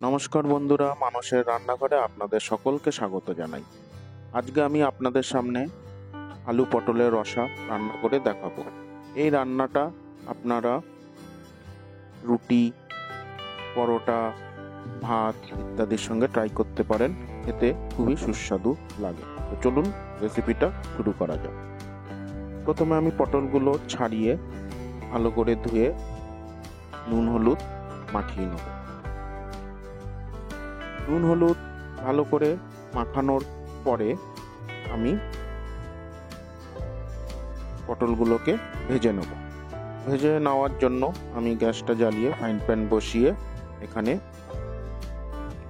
নমস্কার বন্ধুরা, মানুষের রান্নাঘরে আপনাদের সকলকে স্বাগত জানাই। আজকে আমি আপনাদের সামনে আলু পটলের রসা রান্না করে দেখাবো। এই রান্নাটা আপনারা রুটি, পরোটা, ভাত ইত্যাদির সঙ্গে ট্রাই করতে পারেন। খেতে খুবই সুস্বাদু লাগে। তো চলুন রেসিপিটা শুরু করা যাক। প্রথমে আমি পটলগুলো ছাড়িয়ে ভালো করে ধুয়ে নুন হলুদ মাখিয়ে নেব। নুন হলুদ ভালো করে মাখানোর পরে আমি পটলগুলোকে ভেজে নেব। ভেজে নেওয়ার জন্য আমি গ্যাসটা জ্বালিয়ে ফ্রাইং প্যান বসিয়ে এখানে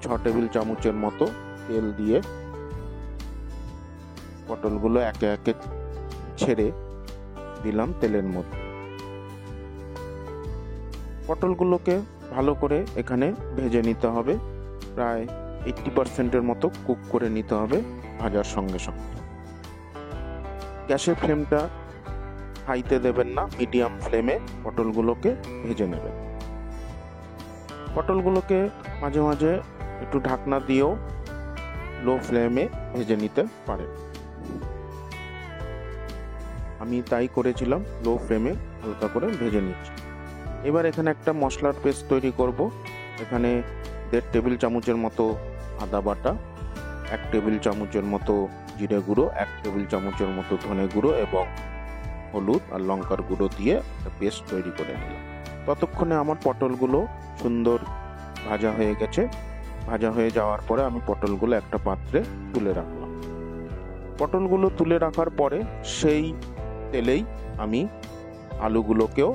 6 টেবিল চামচের মতো তেল দিয়ে পটলগুলো একে একে ছেড়ে দিলাম তেলের মধ্যে। পটলগুলোকে ভালো করে এখানে ভেজে নিতে হবে। প্রায় 80% মতো কুক করে নিতে হবে ভাজার সঙ্গে সঙ্গে। গ্যাসের ফ্লেমটা হাইতে দেবেন না, মিডিয়াম ফ্লেমে পটলগুলোকে ভেজে নেবেন। পটলগুলোকে মাঝে মাঝে একটু ঢাকনা দিয়েও লো ফ্লেমে ভেজে নিতে পারেন। আমি তাই করেছিলাম, লো ফ্লেমে হালকা করে ভেজে নিচ্ছি। এবার এখানে একটা মশলার পেস্ট তৈরি করব। এখানে 1.5 টেবিল চামচের মতো আদা বাটা, 1 টেবিল চামচের মতো জিরে গুঁড়ো, 1 টেবিল চামচের মতো ধনে গুঁড়ো এবং হলুদ আর লঙ্কার গুঁড়ো দিয়ে একটা পেস্ট তৈরি করে নিলাম। ততক্ষণে আমার পটলগুলো সুন্দর ভাজা হয়ে গেছে। ভাজা হয়ে যাওয়ার পরে আমি পটলগুলো একটা পাত্রে তুলে রাখলাম। পটলগুলো তুলে রাখার পরে সেই তেলেই আমি আলুগুলোকেও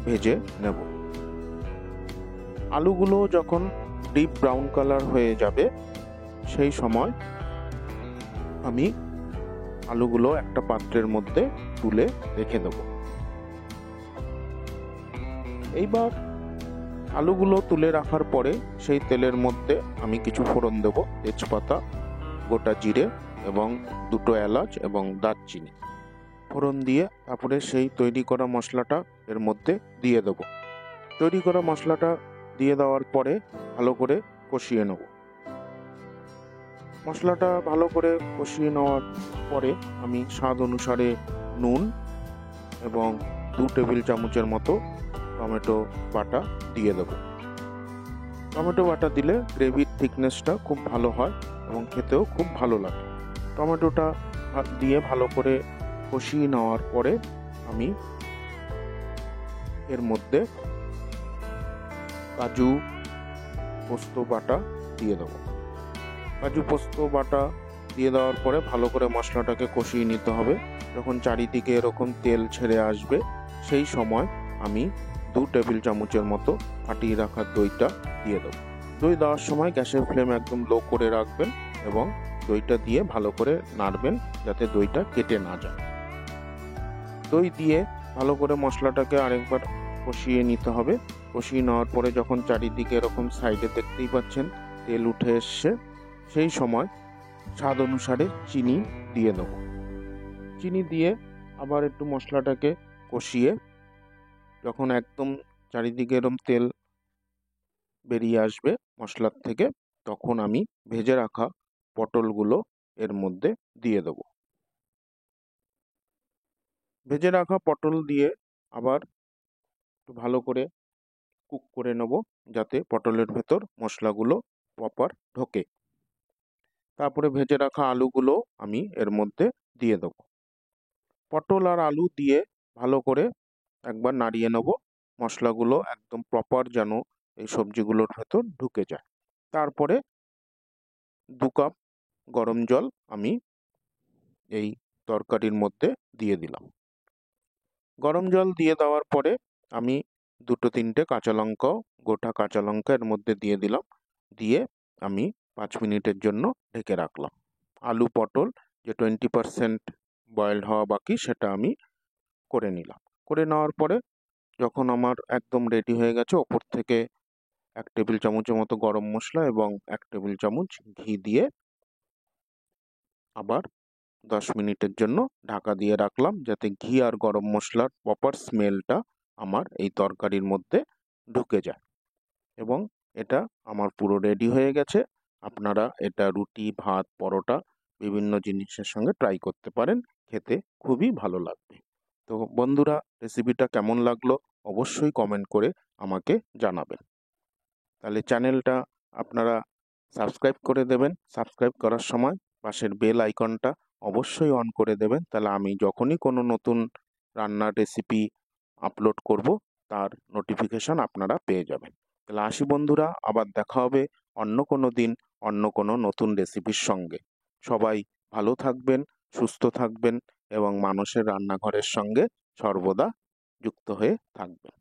ভেজে নেব। আলুগুলো যখন ডিপ ব্রাউন কালার হয়ে যাবে সেই সময় আমি আলুগুলো একটা পাত্রের মধ্যে তুলে রেখে দেব। এইবার আলুগুলো তুলে রাখার পরে সেই তেলের মধ্যে আমি কিছু ফোড়ন দেব। তেজপাতা, গোটা জিরে এবং 2 এলাচ এবং দারচিনি ফোড়ন দিয়ে তারপরে সেই তৈরি করা মশলাটা এর মধ্যে দিয়ে দেব। তৈরি করা মশলাটা দিয়ে দেওয়ার পরে ভালো করে কষিয়ে নেব। মশলাটা ভালো করে কষিয়ে নেওয়ার পরে আমি স্বাদ অনুসারে নুন এবং 2 টেবিল চামচের মতো টমেটো বাটা দিয়ে দেব। টমেটো বাটা দিলে গ্রেভির থিকনেসটা খুব ভালো হয় এবং খেতেও খুব ভালো লাগে। টমেটোটা দিয়ে ভালো করে কষিয়ে নেওয়ার পরে আমি এর মধ্যে কাজু পোস্ত বাটা দিয়ে দেব। কাজু পোস্ত বাটা দিয়ে দেওয়ার পরে ভালো করে মশলাটাকে কষিয়ে নিতে হবে। যখন চারিদিকে এরকম তেল ছেড়ে আসবে সেই সময় আমি 2 টেবিল চামচের মতো ফাটিয়ে রাখা দইটা দিয়ে দেবো। দই দেওয়ার সময় গ্যাসের ফ্লেম একদম লো করে রাখবেন এবং দইটা দিয়ে ভালো করে নাড়বেন যাতে দইটা কেটে না যায়। দই দিয়ে ভালো করে মশলাটাকে আরেকবার কষিয়ে নিতে হবে। কষিয়ে নেওয়ার পরে যখন চারিদিকে এরকম সাইডে দেখতেই পাচ্ছেন তেল উঠে এসছে, সেই সময় স্বাদ অনুসারে চিনি দিয়ে দেব। চিনি দিয়ে আবার একটু মশলাটাকে কষিয়ে যখন একদম চারিদিকে এরকম তেল বেরিয়ে আসবে মশলার থেকে, তখন আমি ভেজে রাখা পটলগুলো এর মধ্যে দিয়ে দেব। ভেজে রাখা পটল দিয়ে আবার একটু ভালো করে কুক করে নেব যাতে পটলের ভেতর মশলাগুলো প্রপার ঢোকে। তারপরে ভেজে রাখা আলুগুলো আমি এর মধ্যে দিয়ে দেব। পটল আর আলু দিয়ে ভালো করে একবার নাড়িয়ে নেব। মশলাগুলো একদম প্রপার যেন এই সবজিগুলোর ভেতর ঢুকে যায়। তারপরে 2 কাপ গরম জল আমি এই তরকারির মধ্যে দিয়ে দিলাম। গরম জল দিয়ে দেওয়ার পরে আমি 2-3টে কাঁচা লঙ্কাও, গোটা কাঁচা লঙ্কা এর মধ্যে দিয়ে দিলাম। দিয়ে আমি 5 মিনিটের জন্য ঢেকে রাখলাম। আলু পটল যে 20% বয়েলড হওয়া বাকি সেটা আমি করে নিলাম। করে নেওয়ার পরে যখন আমার একদম রেডি হয়ে গেছে, ওপর থেকে 1 টেবিল চামচের মতো গরম মশলা এবং 1 টেবিল চামচ ঘি দিয়ে আবার 10 মিনিটের জন্য ঢাকা দিয়ে রাখলাম যাতে ঘি আর গরম মশলার প্রপার স্মেলটা আমার এই তরকারির মধ্যে ঢুকে যায় এবং এটা আমার পুরো রেডি হয়ে গেছে। আপনারা এটা রুটি, ভাত, পরোটা বিভিন্ন জিনিসের সঙ্গে ট্রাই করতে পারেন। খেতে খুবই ভালো লাগবে। তো বন্ধুরা, রেসিপিটা কেমন লাগলো অবশ্যই কমেন্ট করে আমাকে জানাবেন। তাহলে চ্যানেলটা আপনারা সাবস্ক্রাইব করে দেবেন। সাবস্ক্রাইব করার সময় পাশের বেল আইকনটা অবশ্যই অন করে দেবেন। তাহলে আমি যখনই কোনো নতুন রান্নার রেসিপি আপলোড করব তার নোটিফিকেশন আপনারা পেয়ে যাবেন। তাহলে আসি বন্ধুরা, আবার দেখা হবে অন্য কোনো দিন অন্য কোনো নতুন রেসিপির সঙ্গে। সবাই ভালো থাকবেন, সুস্থ থাকবেন এবং মানুষের রান্নাঘরের সঙ্গে সর্বদা যুক্ত হয়ে থাকবেন।